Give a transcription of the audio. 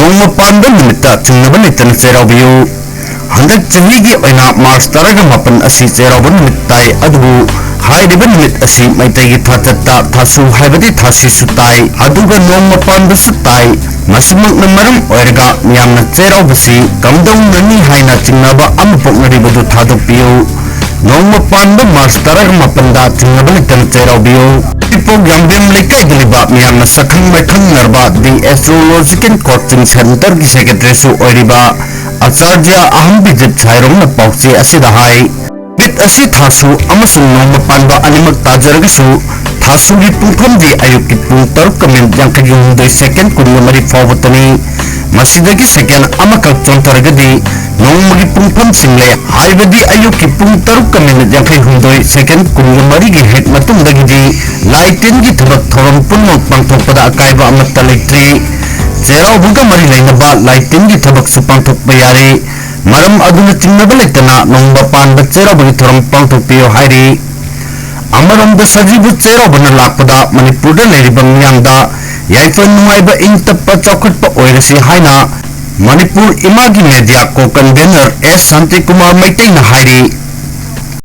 Nongma Panda Nimita Chamamnaba Nitan Cheiraobiyu Handak Chahigi Oina Mars Taraga Mapan Asi Cheiraoba Nimitai Adubu Hairiba Nimit Asi Maitagi Thatata Thasu Haibadi Thasi Sutai Aduga Nongma Panda Sutai Masimak Namaram Oirga Miyamna Cheiraobasi Kamdau Nani Haina Chamamnaba Amapok Naribadu Thadokpiyu Nongma Panda Mars Taraga Mapanda Chamamnaba Nitan Cheiraobiyu Epao Yambem Lekai Giliba Miyamna Sakhang Maithang Narba The Astrological Coaching Center Ki Secretary Su Oiriba Acharya Aham Bijit Chairong Pauchi Asida Hai Bit Asi Thasu Amasung Nongma Panda Animak Tajaragasu Thasu Gi Pungtham Di Ayuki Pung Taruk Kamin Yang Kagihundai Second Kungamari Fawatani Masidagi Second Amakak Chontaragadi Nongmagi Pungtham Single Haibagi Ayuki Pung Taruk Kamin Yang Kagihundai Second Kungamari Gi Het Matungdagi Di Laitin Gi Thabak Thoram Punmok Pangthokpada Akaiba Amatta Leitri Cheiraobaga Mari Lainaba Laitin Gi Thabak Su Pangthokpa Yare Maram Aduna Chamamnaba Leitana Nongma Panda Cheiraobagi Thoram Pangthokpiyo Hairi Amaramda Sajibu Cheiraobana Lakpada Manipur da Leiriba Miyamda Yaifa Nungaiba Ingtappa Chaukhatpa Oirasi Haina Manipur Imagi Media Co-Convener S. Santi Kumar Maitei na Hairi